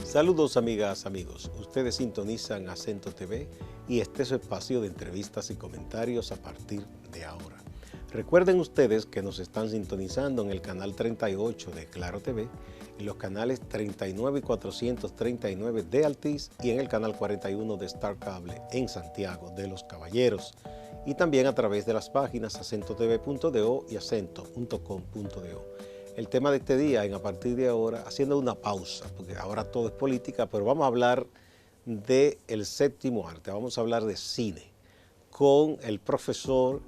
Saludos amigas, amigos. Ustedes sintonizan Acento TV y este es su espacio de entrevistas y comentarios a partir de ahora. Recuerden ustedes que nos están sintonizando en el canal 38 de Claro TV, en los canales 39 y 439 de Altiz y en el canal 41 de Star Cable en Santiago de los Caballeros, y también a través de las páginas acentotv.do y acento.com.do. El tema de este día, a partir de ahora, haciendo una pausa, porque ahora todo es política, pero vamos a hablar del séptimo arte, vamos a hablar de cine, con el profesor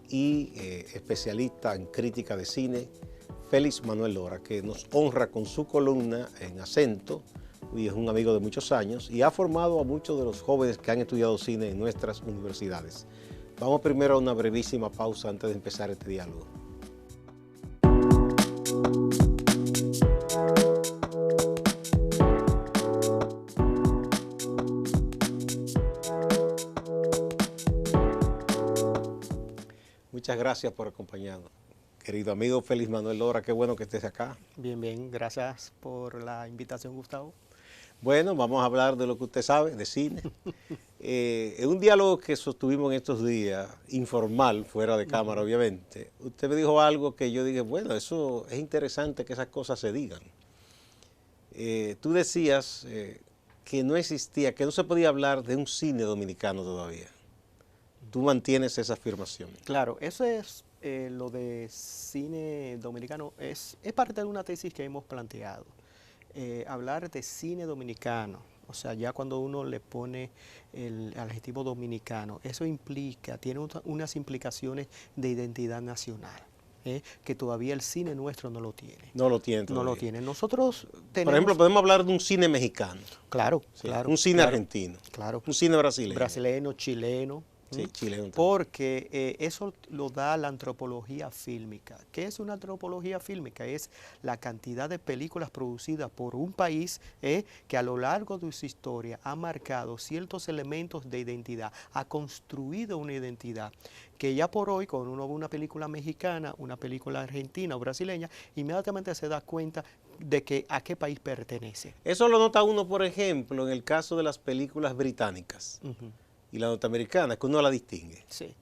y especialista en crítica de cine, Félix Manuel Lora, que nos honra con su columna en Acento, y es un amigo de muchos años, y ha formado a muchos de los jóvenes que han estudiado cine en nuestras universidades. Vamos primero a una brevísima pausa antes de empezar este diálogo. Muchas gracias por acompañarnos. Querido amigo Félix Manuel Lora, qué bueno que estés acá. Bien, bien, gracias por la invitación, Gustavo. Bueno, vamos a hablar de lo que usted sabe, de cine. En un diálogo que sostuvimos en estos días, informal, fuera de cámara obviamente, usted me dijo algo que yo dije, bueno, eso es interesante que esas cosas se digan. Tú decías que no existía, que no se podía hablar de un cine dominicano todavía. ¿Tú mantienes esa afirmación? Claro, eso es lo de cine dominicano, es parte de una tesis que hemos planteado. Hablar de cine dominicano, o sea, ya cuando uno le pone el adjetivo dominicano, eso implica, tiene unas implicaciones de identidad nacional. Que todavía el cine nuestro no lo tiene. No lo tiene todavía. No lo tiene. Nosotros tenemos... Por ejemplo, podemos hablar de un cine mexicano. Claro, Sí, claro. un cine argentino. Claro. Un cine brasileño. Brasileño, chileno. Sí, chileno también. Porque eso lo da la antropología fílmica. ¿Qué es una antropología fílmica? Es la cantidad de películas producidas por un país que a lo largo de su historia ha marcado ciertos elementos de identidad, ha construido una identidad que ya por hoy, cuando uno ve una película mexicana, una película argentina o brasileña, inmediatamente se da cuenta de que a qué país pertenece. Eso lo nota uno, por ejemplo, en el caso de las películas británicas. Y la norteamericana, que uno la distingue. Sí.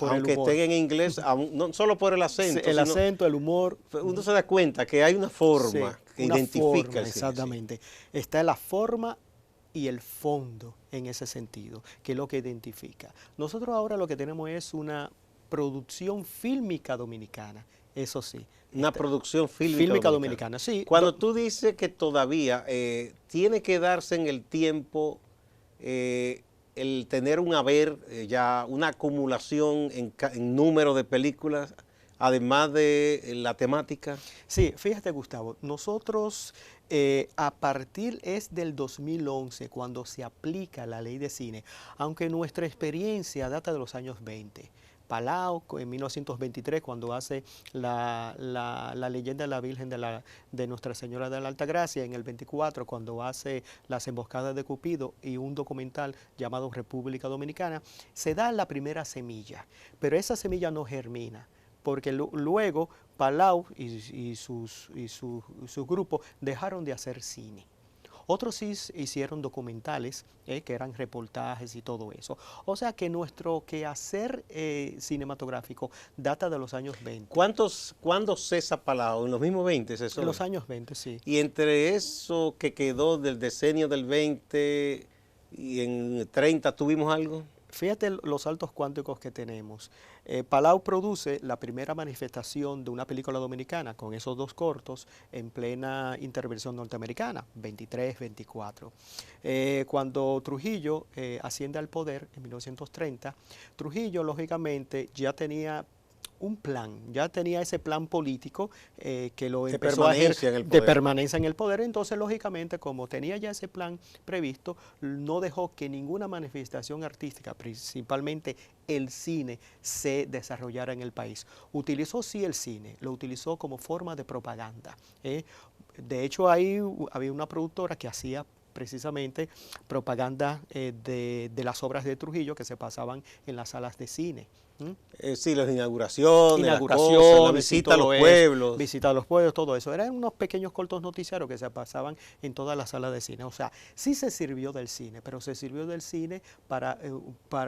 Aunque estén en inglés, no solo por el acento. El acento, el humor. Uno se da cuenta que hay una forma que identifica. Exactamente. Está la forma y el fondo en ese sentido, que es lo que identifica. Nosotros ahora lo que tenemos es una producción fílmica dominicana, eso sí. Una producción fílmica dominicana, sí. Cuando tú dices que todavía tiene que darse en el tiempo el tener un haber, ya una acumulación en número de películas, además de la temática. Sí, fíjate Gustavo, nosotros a partir es del 2011 cuando se aplica la ley de cine, aunque nuestra experiencia data de los años 20. Palau en 1923 cuando hace la leyenda de la Virgen de Nuestra Señora de la Altagracia, en el 24 cuando hace las emboscadas de Cupido y un documental llamado República Dominicana, se da la primera semilla, pero esa semilla no germina, porque luego Palau y su grupo dejaron de hacer cine. Otros sí hicieron documentales, que eran reportajes y todo eso. O sea que nuestro quehacer cinematográfico data de los años 20. ¿Cuándo cesa Palau? ¿En los mismos 20? En los años 20, sí. Y entre eso que quedó del decenio del 20 y en 30, ¿tuvimos algo? Fíjate los saltos cuánticos que tenemos. Palau produce la primera manifestación de una película dominicana con esos dos cortos en plena intervención norteamericana, 23-24. Cuando Trujillo asciende al poder en 1930, Trujillo lógicamente ya tenía un plan, ya tenía ese plan político que lo empezó a ejercer de permanencia en el poder. Entonces, lógicamente, como tenía ya ese plan previsto, no dejó que ninguna manifestación artística, principalmente el cine, se desarrollara en el país. Utilizó sí el cine, lo utilizó como forma de propaganda. De hecho, ahí había una productora que hacía precisamente propaganda de las obras de Trujillo que se pasaban en las salas de cine. Sí, las inauguraciones, la visita a los eso, pueblos. visita a los pueblos, todo eso. Eran unos pequeños cortos noticiarios que se pasaban en todas las salas de cine. O sea, sí se sirvió del cine, pero se sirvió del cine para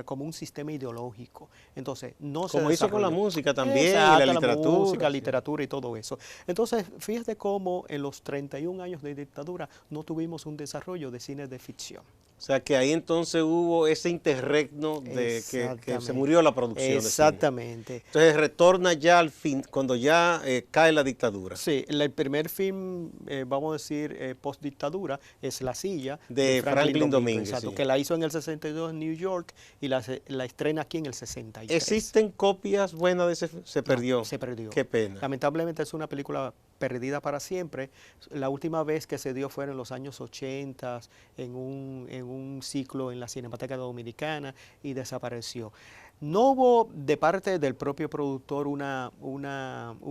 como un sistema ideológico. Entonces, no se Como hizo con la desarrolló. música también, Exacto, y la literatura. La música, Sí. literatura y todo eso. Entonces, fíjate cómo en los 31 años de dictadura no tuvimos un desarrollo de cine de ficción. O sea, que ahí entonces hubo ese interregno de que se murió la producción. Exactamente. Entonces retorna ya al fin, cuando ya cae la dictadura. Sí, el primer film, vamos a decir, post-dictadura, es La Silla, de Franklin Domínguez. Exacto, Sí. que la hizo en el 62 en New York y la estrena aquí en el 63. ¿Existen copias buenas de ese? Se perdió. No, se perdió. Qué pena. Lamentablemente es una película perdida para siempre. La última vez que se dio fue en los años 80, en un ciclo en la Cinemateca Dominicana y desapareció. No hubo de parte del propio productor una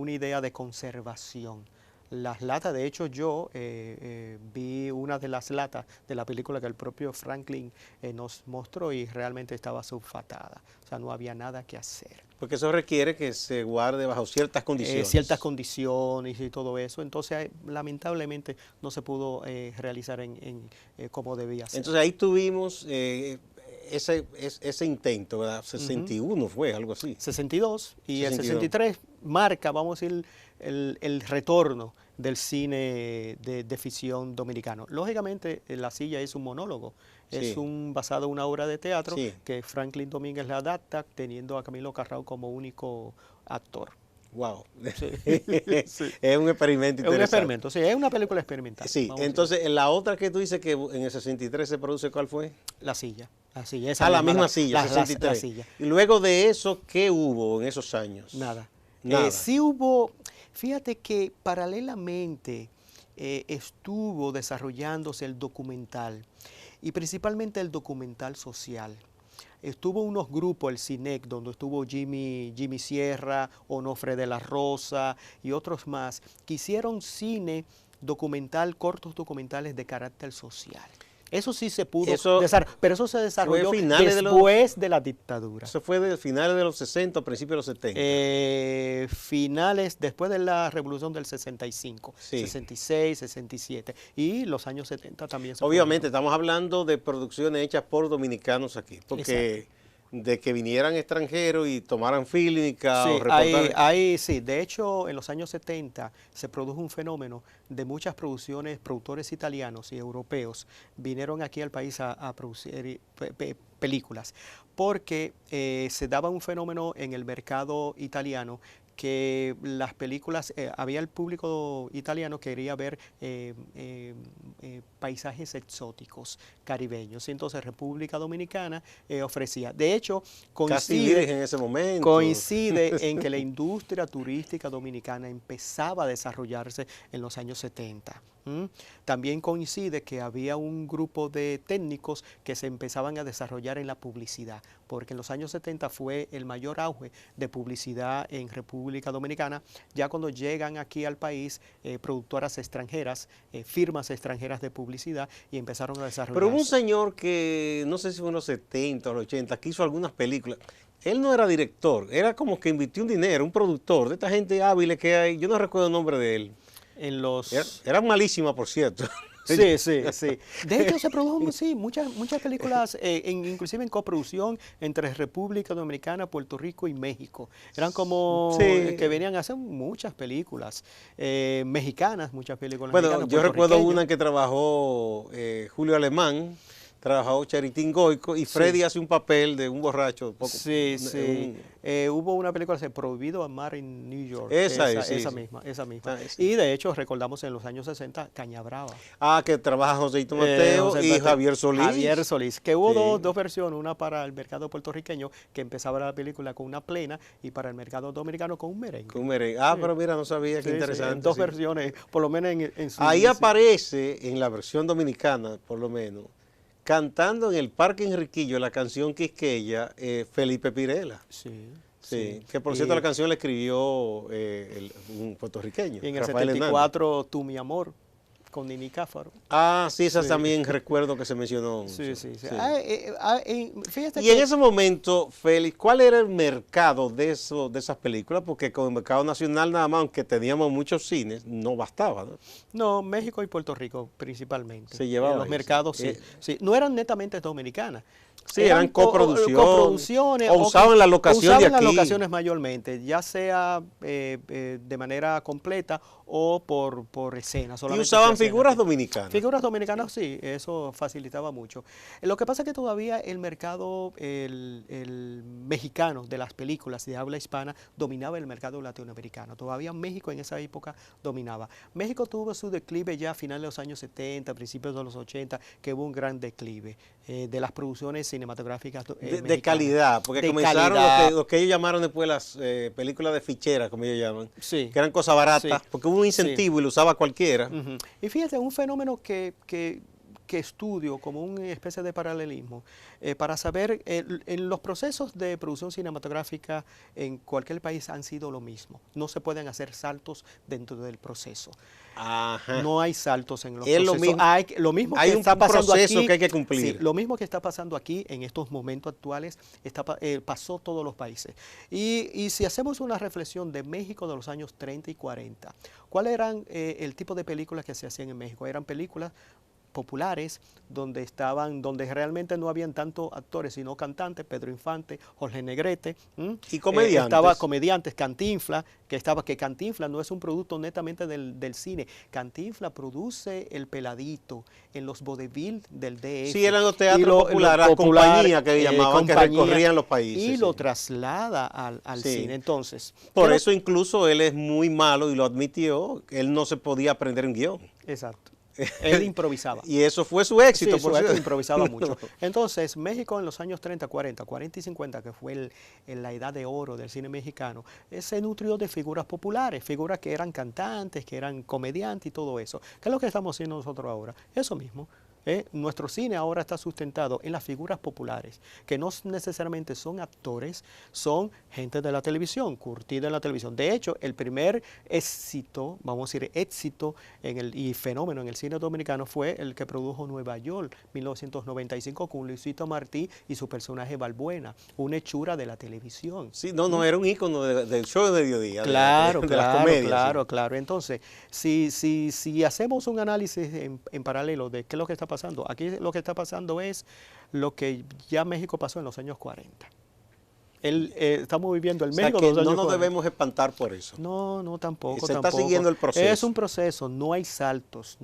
idea de conservación. Las latas, de hecho yo vi una de las latas de la película que el propio Franklin nos mostró y realmente estaba sulfatada. O sea, no había nada que hacer. Porque eso requiere que se guarde bajo ciertas condiciones. Ciertas condiciones y todo eso. Entonces, lamentablemente no se pudo realizar como debía ser. Entonces ahí tuvimos ese intento, ¿verdad? 61 fue, algo así. 62 y 62. el 63 marca, vamos a decir, el retorno del cine de ficción dominicano. Lógicamente, La Silla es un monólogo, sí. es basado en una obra de teatro sí. que Franklin Domínguez la adapta, teniendo a Camilo Carrao como único actor. Wow. Sí. Sí. Es un experimento interesante. Es un experimento, sí, es una película experimental. Sí, entonces en la otra que tú dices que en el 63 se produce, ¿cuál fue? La Silla. La misma silla, 63. La silla. Y luego de eso, ¿qué hubo en esos años? Nada. Nada. Sí hubo, fíjate que paralelamente estuvo desarrollándose el documental y principalmente el documental social. Estuvo unos grupos, el CINEC, donde estuvo Jimmy Sierra, Onofre de la Rosa y otros más, que hicieron cine documental, cortos documentales de carácter social. Eso sí se pudo desarrollar, pero eso se desarrolló después de la dictadura. Eso fue de finales de los 60, principios de los 70. Finales, después de la revolución del 65, sí. 66, 67 y los años 70 también. Obviamente estamos hablando de producciones hechas por dominicanos aquí, porque exacto. De que vinieran extranjeros y tomaran fílmica sí, o reportajes. Sí, de hecho en los años 70 se produjo un fenómeno de muchas productores italianos y europeos vinieron aquí al país a producir películas, porque se daba un fenómeno en el mercado italiano que las películas, había el público italiano que quería ver paisajes exóticos caribeños, y entonces República Dominicana ofrecía. De hecho, coincide en ese momento. Coincide en que la industria turística dominicana empezaba a desarrollarse en los años 70. También coincide que había un grupo de técnicos que se empezaban a desarrollar en la publicidad, porque en los años 70 fue el mayor auge de publicidad en República Dominicana. Ya cuando llegan aquí al país productoras extranjeras, firmas extranjeras de publicidad, y empezaron a desarrollar. Pero hubo un señor que, no sé si fue en los 70 o los 80, que hizo algunas películas. Él no era director, era como que invirtió un dinero, un productor de esta gente hábil que hay, yo no recuerdo el nombre de él. Era malísima, por cierto. Sí. De hecho, se produjo muchas películas, inclusive en coproducción entre República Dominicana, Puerto Rico y México. Eran como que venían a hacer muchas películas mexicanas, muchas películas mexicanas. Bueno, yo recuerdo una que trabajó Julio Alemán, trabajó Charitín Goico y Freddy hace un papel de un borracho. Sí. Hubo una película, Prohibido Amar en New York. Esa misma. Sí. Y de hecho, recordamos en los años 60, Caña Brava. Que trabaja Joséito Mateo y Javier Solís. Javier Solís, que hubo dos versiones, una para el mercado puertorriqueño, que empezaba la película con una plena, y para el mercado dominicano con un merengue. Pero mira, no sabía, qué interesante. Dos versiones, por lo menos en su ahí aparece, en la versión dominicana, por lo menos, cantando en el Parque Enriquillo la canción Quisqueya, Felipe Pirela. Sí, que por cierto la canción la escribió un puertorriqueño. Y en el 74, Tú mi amor, con Nini Cáfaro. Ah, sí, esas Sí. también recuerdo que se mencionó. Sí, sí, sí. Sí. Fíjate Y en que ese momento, Félix, ¿cuál era el mercado de esas películas? Porque con el mercado nacional nada más, aunque teníamos muchos cines, no bastaba, ¿no? no, México y Puerto Rico principalmente. Se llevaba Los eso. mercados sí, sí. No eran netamente dominicanas. Sí, eran coproducciones o usaban la o locación de usaban las aquí. locaciones mayormente, ya sea de manera completa o por escena. Y Solamente usaban se hacían figuras aquí. dominicanas. Figuras dominicanas, sí, eso facilitaba mucho. Lo que pasa es que todavía el mercado, el mexicano de las películas de habla hispana dominaba el mercado latinoamericano. Todavía México en esa época dominaba. México tuvo su declive ya a finales de los años 70, principios de los 80, que hubo un gran declive de las producciones cinematográficas de calidad, porque de comenzaron calidad. lo que ellos llamaron después las películas de fichera, como ellos llaman, Sí. que eran cosas baratas, Sí. porque hubo un incentivo y lo usaba cualquiera. Ujú. Y fíjate, un fenómeno que estudio como una especie de paralelismo para saber, en los procesos de producción cinematográfica en cualquier país han sido lo mismo. No se pueden hacer saltos dentro del proceso. Ajá. No hay saltos en los Es lo procesos. mismo. Lo mismo Hay que un está pasando proceso aquí. que hay que cumplir. Sí, lo mismo que está pasando aquí en estos momentos actuales pasó todos los países. Y si hacemos una reflexión de México de los años 30 y 40, ¿cuál eran el tipo de películas que se hacían en México? Eran películas populares donde realmente no habían tanto actores sino cantantes, Pedro Infante, Jorge Negrete, Y comediantes. estaba comediantes, Cantinflas, que Cantinflas no es un producto netamente del cine. Cantinflas produce El Peladito en los vodevil del DF. Sí, eran los teatros populares, las compañías que llamaban, que recorrían los países. Y sí. lo traslada al Sí. cine. Entonces, Por eso incluso él es muy malo y lo admitió, él no se podía aprender un guión. Exacto. Él improvisaba. Y eso fue su éxito, Sí, por su éxito, cierto. improvisaba mucho. Entonces, México en los años 30, 40, 40 y 50, que fue en la edad de oro del cine mexicano, se nutrió de figuras populares, figuras que eran cantantes, que eran comediantes y todo eso. ¿Qué es lo que estamos haciendo nosotros ahora? Eso mismo. Nuestro cine ahora está sustentado en las figuras populares, que no necesariamente son actores, son gente de la televisión, curtida en la televisión. De hecho, el primer éxito, vamos a decir éxito y fenómeno en el cine dominicano fue el que produjo Nueva York, 1995, con Luisito Martí y su personaje Balbuena, una hechura de la televisión. Sí, no, era un ícono del show de mediodía. Claro, de las comedias. Sí. claro. Entonces, si hacemos un análisis en paralelo de qué es lo que está pasando, aquí lo que está pasando es lo que ya México pasó en los años 40. Estamos viviendo el México de los años 40. No nos debemos espantar por eso. No, tampoco. Se está siguiendo el proceso. Es un proceso, no hay saltos,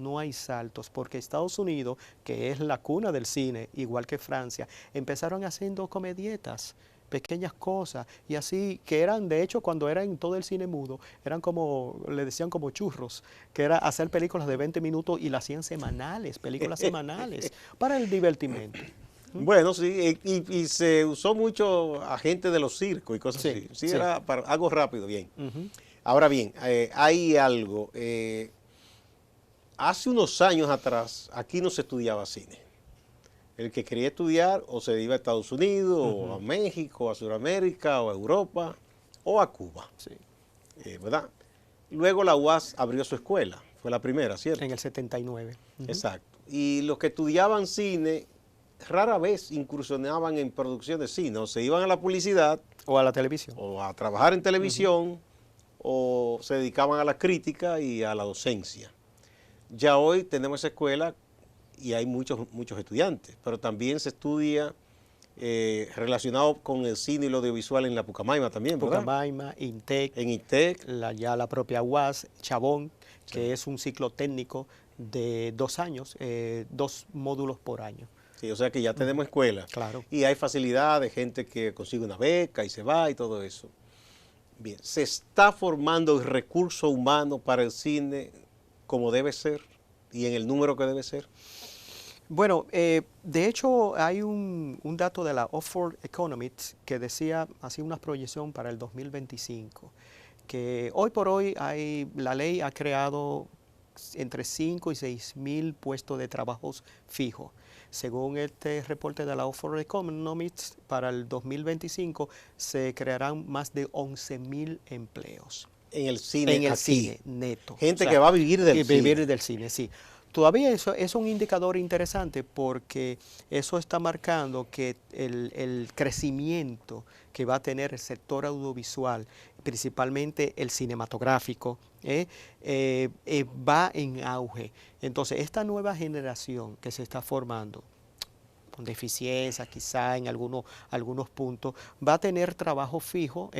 porque Estados Unidos, que es la cuna del cine, igual que Francia, empezaron haciendo comedietas, pequeñas cosas, y así, que eran, de hecho, cuando era en todo el cine mudo, eran como, le decían como churros, que era hacer películas de 20 minutos y las hacían semanales, películas semanales, para el divertimento. Bueno, sí, y se usó mucho a gente de los circos y cosas así. Sí, era para algo rápido, bien. Ahora bien, hay algo, hace unos años atrás, aquí no se estudiaba cine. El que quería estudiar o se iba a Estados Unidos, o a México, a Sudamérica, o a Europa, o a Cuba. Sí. ¿Verdad? Luego la UAS abrió su escuela, fue la primera, ¿cierto? En el 79. Exacto. Y los que estudiaban cine rara vez incursionaban en producción de cine, o se iban a la publicidad, o a la televisión, o a trabajar en televisión, o se dedicaban a la crítica y a la docencia. Ya hoy tenemos esa escuela y hay muchos estudiantes, pero también se estudia relacionado con el cine y lo audiovisual en la Pucamaima también, ¿verdad? Pucamaima, INTEC, en INTEC, ya la propia UAS, Chabón, que es un ciclo técnico de 2 años, 2 módulos por año. Sí, o sea que ya tenemos escuela. Claro. Y hay facilidad de gente que consigue una beca y se va y todo eso. Bien, ¿se está formando el recurso humano para el cine como debe ser y en el número que debe ser? Bueno, de hecho hay un dato de la Oxford Economics que hacía una proyección para el 2025, que hoy por hoy la ley ha creado entre 5 y 6 mil puestos de trabajos fijos. Según este reporte de la Oxford Economics, para el 2025 se crearán más de 11.000 empleos. En el cine, en el aquí. cine neto. Gente que va a vivir del cine. Vivir del cine, sí. todavía eso es un indicador interesante porque eso está marcando que el crecimiento que va a tener el sector audiovisual, principalmente el cinematográfico, va en auge. Entonces, esta nueva generación que se está formando, con deficiencia quizá en algunos puntos, va a tener trabajo fijo,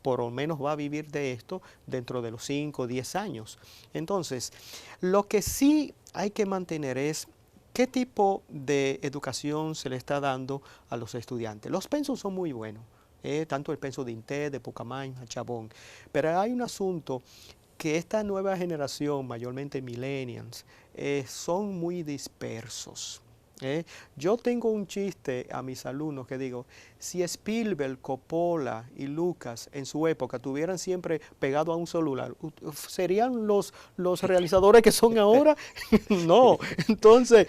por lo menos va a vivir de esto dentro de los 5 o 10 años. Entonces, lo que sí hay que mantener es qué tipo de educación se le está dando a los estudiantes. Los pensos son muy buenos, tanto el penso de INTED, de Pucamaima, Chabón, pero hay un asunto que esta nueva generación, mayormente millennials, son muy dispersos. Yo tengo un chiste a mis alumnos que digo, si Spielberg, Coppola y Lucas en su época tuvieran siempre pegado a un celular, ¿serían los realizadores que son ahora? No, entonces,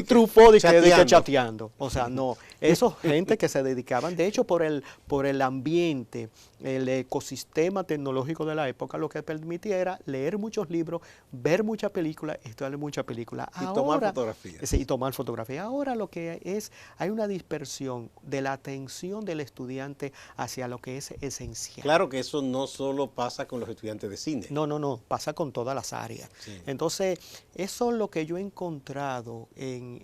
Truffaut chateando. O sea, no, esos gente que se dedicaban, de hecho por el ambiente, el ecosistema tecnológico de la época, lo que permitía era leer muchos libros, ver muchas películas, estudiar muchas películas. Y tomar fotografías. Sí, y tomar fotografías. Ahora lo que hay una dispersión de la atención del estudiante hacia lo que es esencial. Claro que eso no solo pasa con los estudiantes de cine. No, pasa con todas las áreas. Sí. Entonces, eso es lo que yo he encontrado en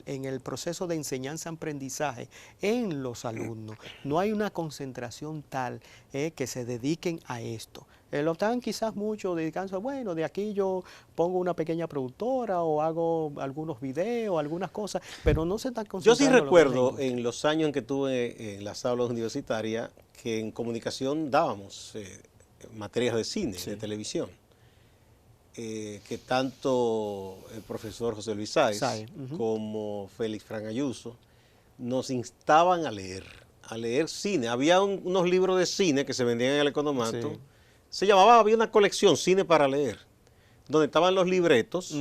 el proceso de enseñanza-aprendizaje en los alumnos. No hay una concentración tal que se dediquen a esto. Lo están quizás mucho dedicándose, bueno, de aquí yo pongo una pequeña productora o hago algunos videos, algunas cosas, pero no se están concentrando. Yo sí recuerdo en los años en que estuve en las aulas universitarias que en comunicación dábamos materias de cine, sí, de televisión, que tanto el profesor José Luis Sáez como Félix Fran Ayuso nos instaban a leer cine. Había unos libros de cine que se vendían en el Economato. Sí. Había una colección, Cine para Leer, donde estaban los libretos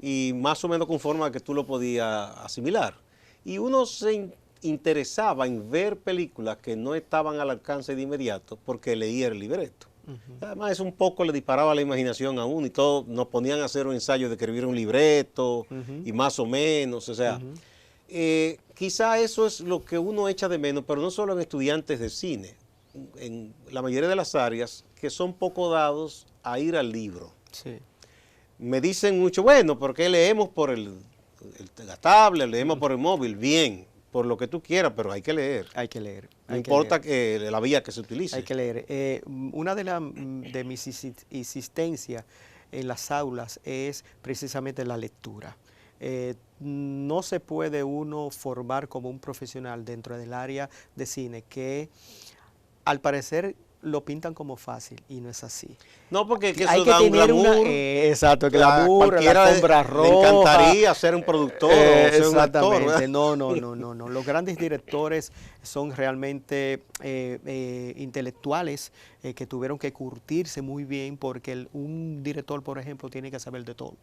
y más o menos con forma que tú lo podías asimilar. Y uno se interesaba en ver películas que no estaban al alcance de inmediato porque leía el libreto. Además, eso un poco le disparaba la imaginación a uno y todos nos ponían a hacer un ensayo de escribir un libreto y más o menos, o sea, quizá eso es lo que uno echa de menos, pero no solo en estudiantes de cine, en la mayoría de las áreas que son poco dados a ir al libro. Sí. Me dicen mucho, bueno, porque leemos por la tablet, leemos por el móvil, bien, por lo que tú quieras, pero hay que leer. Hay que leer. No importa la vía que se utilice. Hay que leer. Una de mis insistencias en las aulas es precisamente la lectura. No se puede uno formar como un profesional dentro del área de cine que al parecer lo pintan como fácil y no es así. No, porque es que eso da un glamour. Exacto, el glamour, la alfombra roja. Le encantaría ser un productor o ser un actor, ¿verdad? No. Los grandes directores son realmente intelectuales que tuvieron que curtirse muy bien porque un director, por ejemplo, tiene que saber de todo.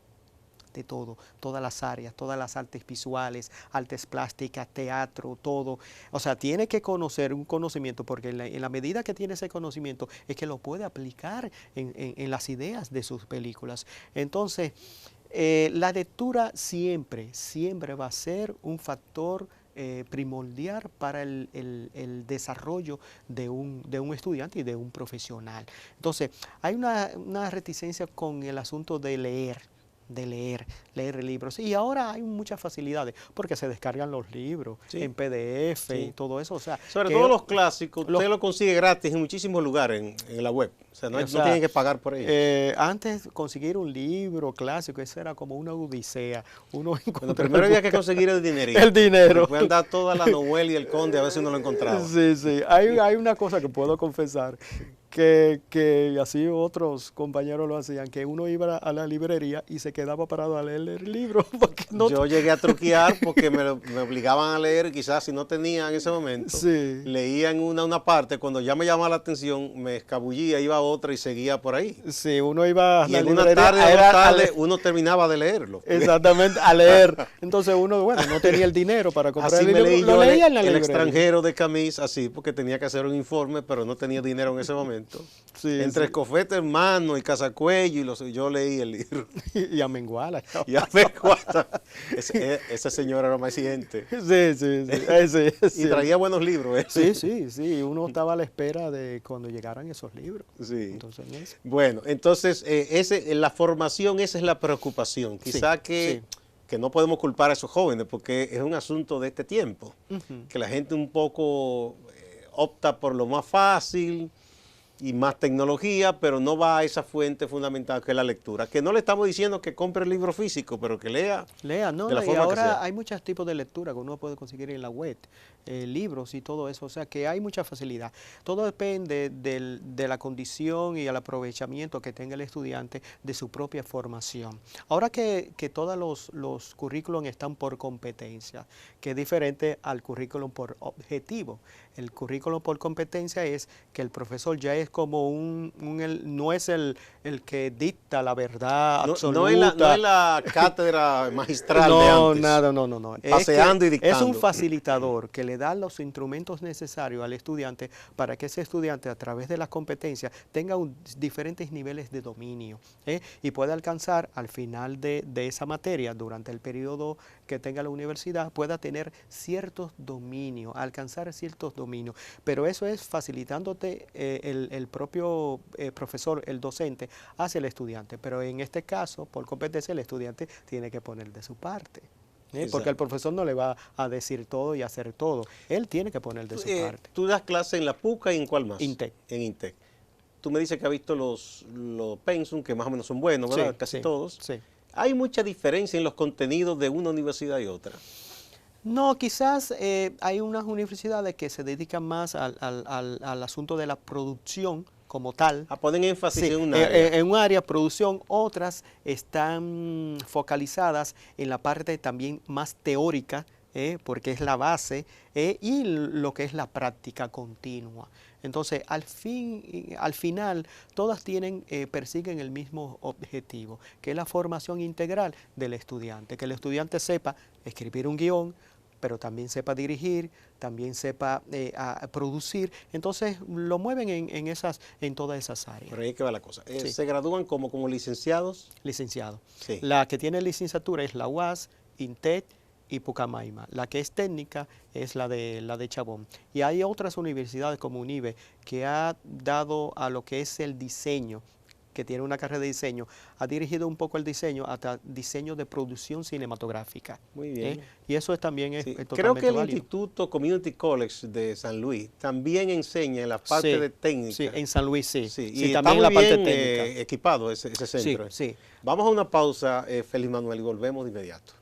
De todo, todas las áreas, todas las artes visuales, artes plásticas, teatro, todo. O sea, tiene que conocer un conocimiento porque en la medida que tiene ese conocimiento es que lo puede aplicar en las ideas de sus películas. Entonces, la lectura siempre va a ser un factor primordial para el desarrollo de un estudiante y de un profesional. Entonces, hay una reticencia con el asunto de leer libros. Y ahora hay muchas facilidades, porque se descargan los libros en PDF y todo eso. O sea, sobre todo los clásicos, usted lo consigue gratis en muchísimos lugares en la web. O sea, no tiene que pagar por ello. Antes conseguir un libro clásico, eso era como una odisea. Bueno, primero había que conseguir el dinerito. El dinero. Pueden dar toda la novela y el Conde, a ver si uno lo encontraba. Sí. Hay una cosa que puedo confesar. Que así otros compañeros lo hacían, que uno iba a la librería y se quedaba parado a leer el libro. Yo llegué a truquear porque me obligaban a leer y quizás si no tenía en ese momento, leía en una parte, cuando ya me llamaba la atención, me escabullía, iba a otra y seguía por ahí. Sí, uno iba a la librería. Y en una tarde uno terminaba de leerlo. Exactamente, a leer. Entonces uno, no tenía el dinero para comprar así el libro. Lo leía en la librería. El extranjero de Camus, así, porque tenía que hacer un informe, pero no tenía dinero en ese momento. cuento. Sí, Entre sí. Escofeta Hermano y Casacuello, yo leí el libro. Y a Menguala. Y a ver cuánto. Ese señor era más exigente. Sí, sí, sí. Ese es Y traía cierto. buenos libros. Sí, sí, sí. Uno estaba a la espera de cuando llegaran esos libros. Sí. Entonces, eso. Bueno, entonces, la formación, esa es la preocupación. Sí, Quizá sí. que no podemos culpar a esos jóvenes porque es un asunto de este tiempo. Ujú. Que la gente un poco opta por lo más fácil y más tecnología, pero no va a esa fuente fundamental que es la lectura. Que no le estamos diciendo que compre el libro físico, pero que lea Lea, ¿no? de la Y forma que ahora sea. hay muchos tipos de lectura que uno puede conseguir en la web, libros y todo eso, o sea que hay mucha facilidad. Todo depende de la condición y el aprovechamiento que tenga el estudiante de su propia formación. Ahora que todos los currículum están por competencia, que es diferente al currículum por objetivo. El currículum por competencia es que el profesor ya es como no es el que dicta la verdad absoluta. No es la cátedra magistral de No, antes. nada, no. Paseando y Es dictando. un facilitador que le da los instrumentos necesarios al estudiante para que ese estudiante a través de las competencias tenga diferentes niveles de dominio y pueda alcanzar al final de esa materia, durante el periodo que tenga la universidad, pueda tener ciertos dominios, alcanzar ciertos dominios. Pero eso es facilitándote el propio profesor, el docente, hacia el estudiante. Pero en este caso, por competencia, el estudiante tiene que poner de su parte. Porque el profesor no le va a decir todo y hacer todo. Él tiene que poner de su parte. ¿Tú das clase en la PUCA y en cuál más? Intec. En Intec. Tú me dices que has visto los pensum, que más o menos son buenos, ¿verdad? Sí, Casi sí, todos. sí. ¿Hay mucha diferencia en los contenidos de una universidad y otra? No, quizás hay unas universidades que se dedican más al asunto de la producción como tal. A poner énfasis Sí, en un área. en un área producción, otras están focalizadas en la parte también más teórica, porque es la base, y lo que es la práctica continua. Entonces, al final, todas persiguen el mismo objetivo, que es la formación integral del estudiante, que el estudiante sepa escribir un guión, pero también sepa dirigir, también sepa producir. Entonces lo mueven en todas esas áreas. Por ahí que va la cosa. Sí. ¿Se gradúan como licenciados? Licenciado. Sí. La que tiene licenciatura es la UAS, INTEC y Pucamaima. La que es técnica es la de Chabón. Y hay otras universidades como UNIBE que ha dado a lo que es el diseño, que tiene una carrera de diseño, ha dirigido un poco el diseño hasta diseño de producción cinematográfica. Muy bien. Y eso también es Sí. totalmente Creo que el válido. Instituto Community College de San Luis también enseña en la parte Sí, de técnica. Sí, en San Luis sí. Sí, Sí, y también está en muy la parte bien técnica. equipado ese centro. Sí, sí. Vamos a una pausa, Félix Manuel, y volvemos de inmediato.